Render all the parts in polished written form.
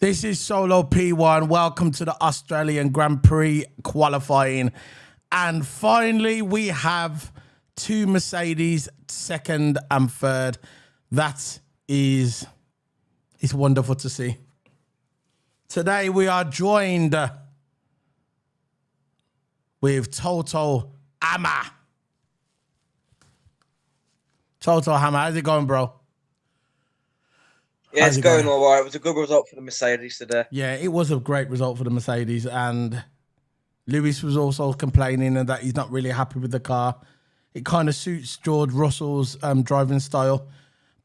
This is Solo P1. Welcome to the Australian Grand Prix qualifying. And finally, we have two Mercedes, second and third. That is, it's wonderful to see. Today, we are joined with TOTO Hammer. TOTO Hammer, how's it going, bro? Yeah, it's going all right. It was a good result for the Mercedes today. Yeah, it was a great result for the Mercedes. And Lewis was also complaining that he's not really happy with the car. It kind of suits George Russell's driving style.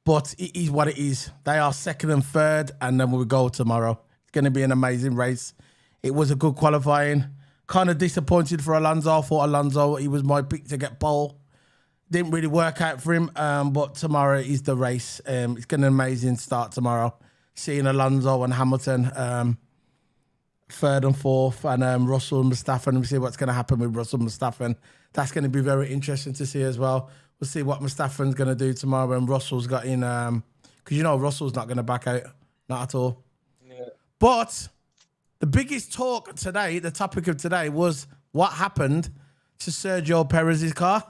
But it is what it is. They are second and third, and then we'll go tomorrow. It's going to be an amazing race. It was a good qualifying. Kind of disappointed for Alonso. I thought Alonso, he was my pick to get pole. Didn't really work out for him, but tomorrow is the race. It's going to be an amazing start tomorrow. Seeing Alonso and Hamilton third and fourth, and Russell and Verstappen. We'll see what's going to happen with Russell and Verstappen. That's going to be very interesting to see as well. We'll see what Verstappen's going to do tomorrow when Russell's got in, because you know Russell's not going to back out, not at all. Yeah. But the biggest talk today, the topic of today, was what happened to Sergio Perez's car.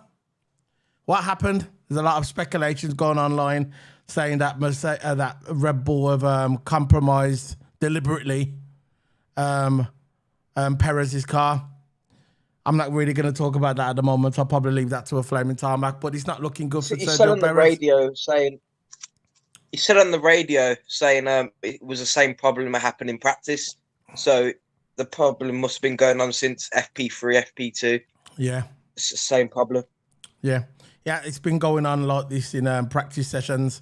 What happened? There's a lot of speculations going online saying that that Red Bull have compromised deliberately Perez's car. I'm not really going to talk about that at the moment. I'll probably leave that to a flaming tarmac, but it's not looking good for Sergio Perez. He said on the radio saying it was the same problem that happened in practice. So the problem must have been going on since FP3, FP2. Yeah. It's the same problem. Yeah. Yeah, it's been going on like this in practice sessions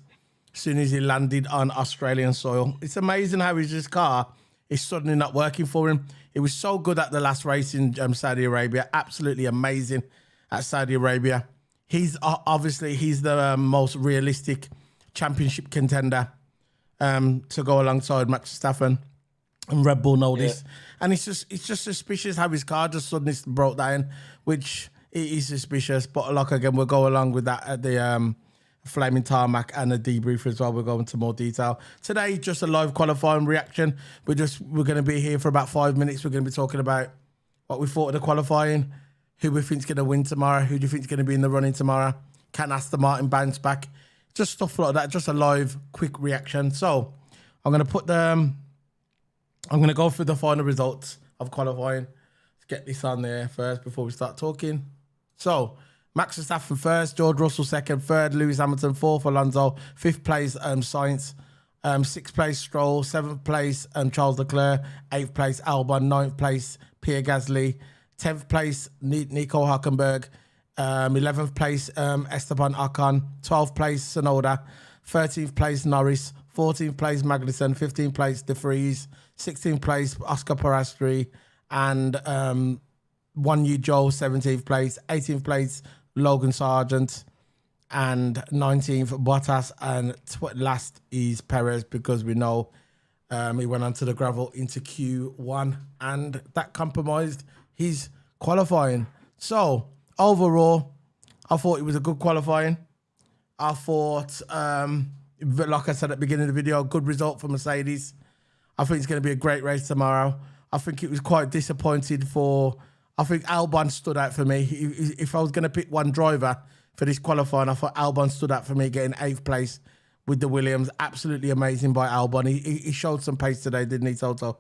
as soon as he landed on Australian soil. It's amazing how his car is suddenly not working for him. It was so good at the last race in Saudi Arabia. Absolutely amazing at Saudi Arabia. He's obviously, he's the most realistic championship contender to go alongside Max Verstappen, and Red Bull know this. And it's just suspicious how his car just suddenly broke down, which... It is suspicious, but like again, we'll go along with that at the flaming tarmac and the debrief as well. We'll go into more detail. Today, just a live qualifying reaction. We're going to be here for about 5 minutes. We're going to be talking about what we thought of the qualifying, who we think's going to win tomorrow, who do you think's going to be in the running tomorrow, can Aston Martin bounce back, just stuff like that. Just a live, quick reaction. So I'm going to I'm going to go through the final results of qualifying. Let's get this on there first before we start talking. So, Max Verstappen first, George Russell second, third, Lewis Hamilton, fourth, Alonso, fifth place, Sainz, sixth place, Stroll, seventh place, Charles Leclerc, eighth place, Albon, ninth place, Pierre Gasly, 10th place, Nico Hülkenberg, 11th place, Esteban Ocon, 12th place, Tsunoda, 13th place, Norris, 14th place, Magnussen, 15th place, De Vries, 16th place, Oscar Piastri, and... One Yu Zhou, 17th place, 18th place, Logan Sargent, and 19th, Bottas, and last is Perez, because we know he went onto the gravel into Q1, and that compromised his qualifying. So, overall, I thought it was a good qualifying. I thought, like I said at the beginning of the video, good result for Mercedes. I think it's going to be a great race tomorrow. I think it was quite disappointed for... I think Albon stood out for me. If I was going to pick one driver for this qualifying, I thought Albon stood out for me, getting 8th place with the Williams. Absolutely amazing by Albon. He showed some pace today, didn't he, Toto?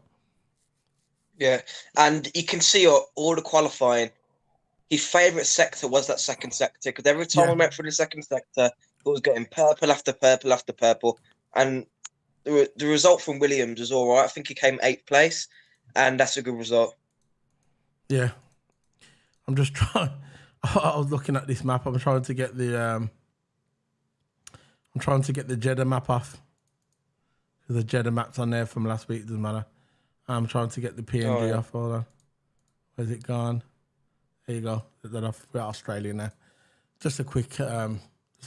Yeah, and you can see all the qualifying. His favourite sector was that second sector, because every time we went through the second sector, it was getting purple after purple after purple. And the result from Williams was all right. I think he came 8th place, and that's a good result. Yeah. I'm just trying. I was looking at this map. I'm trying to get the Jeddah map off. The Jeddah map's on there from last week. Doesn't matter. I'm trying to get the PNG off. Hold on. Where's it gone? There you go. That off. We're Australia now. Just a quick, just a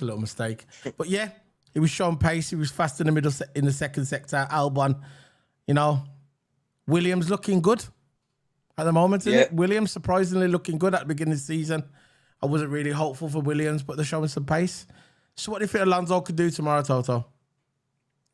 little mistake. But yeah, he was showing pace. He was fast in the middle in the second sector. Albon, you know, Williams looking good. At the moment, isn't it? Williams surprisingly looking good at the beginning of the season. I wasn't really hopeful for Williams, but they're showing some pace. So what do you think Alonso could do tomorrow, Toto?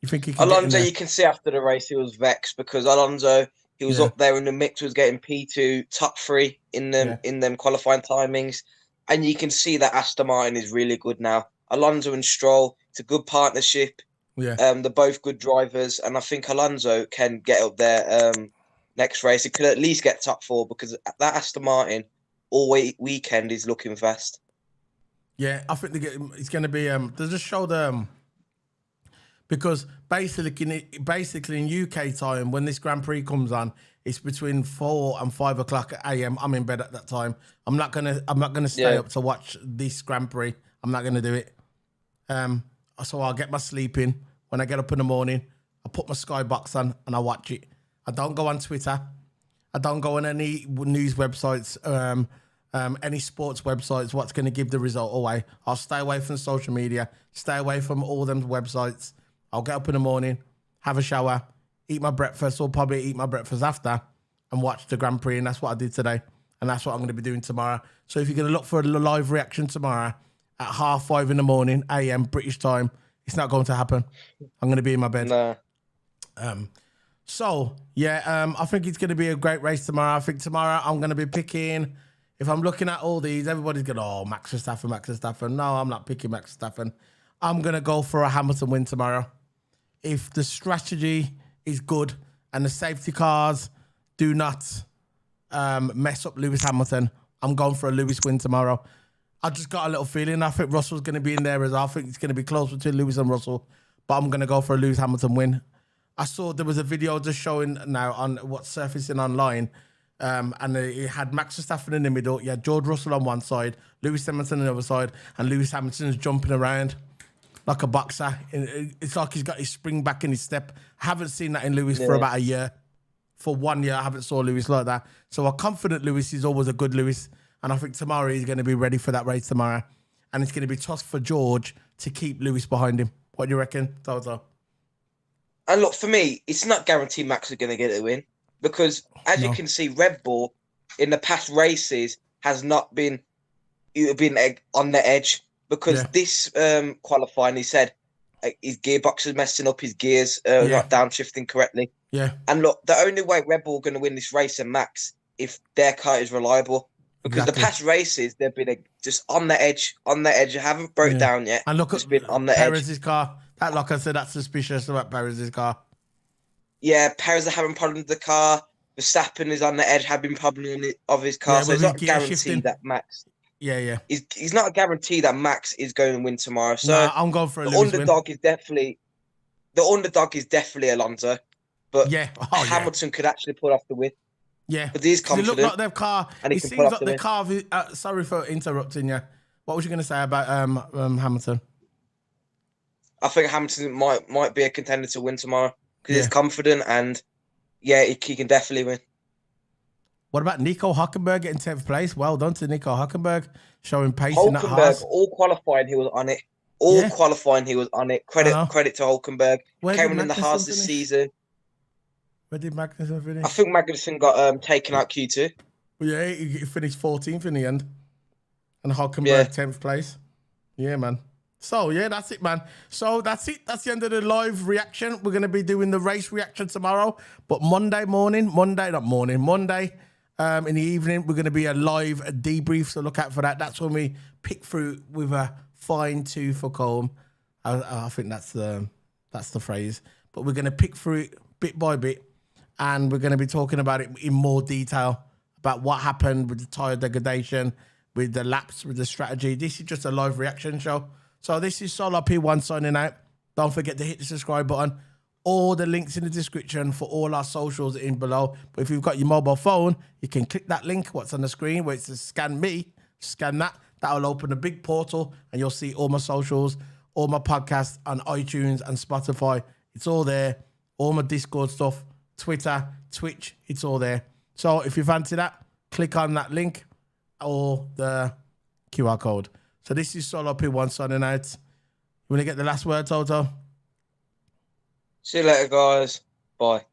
You think he can get in Alonso, there? you can see after the race he was vexed because Alonso, he was Yeah, up there in the mix, was getting P2 top 3 yeah, in them qualifying timings, and you can see that Aston Martin is really good now. Alonso and Stroll, it's a good partnership. yeah. They're both good drivers, and I think Alonso can get up there next race. He could at least get top 4 because that Aston Martin weekend is looking fast. Yeah, I think it's going to be. They just show the because basically in UK time when this Grand Prix comes on, it's between 4 and 5 o'clock a.m. I'm in bed at that time. I'm not gonna stay Yeah. up to watch this Grand Prix. I'm not gonna do it. So I'll get my sleep in. When I get up in the morning, I put my Skybox on and I watch it. I don't go on Twitter. I don't go on any news websites, any sports websites. What's going to give the result away? I'll stay away from social media. Stay away from all them websites. I'll get up in the morning, have a shower, eat my breakfast, or probably eat my breakfast after, and watch the Grand Prix. And that's what I did today, and that's what I'm going to be doing tomorrow. So if you're going to look for a live reaction tomorrow at 5:30 in the morning a.m. British time, it's not going to happen. I'm going to be in my bed. Nah. So, yeah, I think it's going to be a great race tomorrow. I think tomorrow I'm going to be picking, if I'm looking at all these, everybody's going, oh, Max Verstappen, Max Verstappen. No, I'm not picking Max Verstappen. I'm going to go for a Hamilton win tomorrow. If the strategy is good and the safety cars do not mess up Lewis Hamilton, I'm going for a Lewis win tomorrow. I just got a little feeling. I think Russell's going to be in there as well. I think it's going to be close between Lewis and Russell, but I'm going to go for a Lewis Hamilton win. I saw there was a video just showing now on what's surfacing online, and it had Max Verstappen in the middle. You had George Russell on one side, Lewis Hamilton on the other side, and Lewis Hamilton is jumping around like a boxer. It's like he's got his spring back in his step. I haven't seen that in Lewis for about a year. For 1 year, I haven't saw Lewis like that. So I'm confident Lewis is always a good Lewis, and I think tomorrow he's going to be ready for that race tomorrow, and it's going to be tough for George to keep Lewis behind him. What do you reckon, Toto? And look, for me, it's not guaranteed Max is going to get a win because, as you can see, Red Bull in the past races has not been on the edge because this qualifying, he said his gearbox is messing up, his gears not downshifting correctly. Yeah. And look, the only way Red Bull are going to win this race and Max if their car is reliable. Because the past races, they've been just on the edge. They haven't broke down yet. And look at been on the Perez's edge. car. That, like I said, that's suspicious about Perez's car. Yeah, Perez are having problems with the car. Verstappen is on the edge, having problems of his car. So it's not guaranteed that Max. Yeah. He's not a guarantee that Max is going to win tomorrow. So I'm going for a the underdog is definitely Alonso. But Hamilton could actually pull off the win. Yeah, but he's confident. It looked like their car. And it seems like the car. Sorry for interrupting you. What was you going to say about Hamilton? I think Hamilton might be a contender to win tomorrow because he's confident and he can definitely win. What about Nico Hülkenberg getting 10th place? Well done to Nico Hülkenberg, showing pace in that Haas. All qualifying, he was on it. Qualifying, he was on it. Credit to Hülkenberg. Came in the Haas this season. Where did Magnussen finish? I think Magnussen got taken out Q2. Yeah, he finished 14th in the end. And Hülkenberg 10th place. Yeah, man. So, yeah, that's it, man. So, that's it. That's the end of the live reaction. We're going to be doing the race reaction tomorrow. But Monday in the evening, we're going to be a live debrief. So, look out for that. That's when we pick through with a fine tooth comb. I think that's the phrase. But we're going to pick through it bit by bit. And we're going to be talking about it in more detail, about what happened with the tyre degradation, with the laps, with the strategy. This is just a live reaction show. So this is Solar P1 signing out. Don't forget to hit the subscribe button. All the links in the description for all our socials in below. But if you've got your mobile phone, you can click that link, what's on the screen, where it says scan me, scan that. That'll open a big portal and you'll see all my socials, all my podcasts on iTunes and Spotify. It's all there. All my Discord stuff. Twitter, Twitch, it's all there. So if you fancy that, click on that link or the QR code. So this is Solo P1 signing out. You want to get the last word, Toto? See you later, guys. Bye.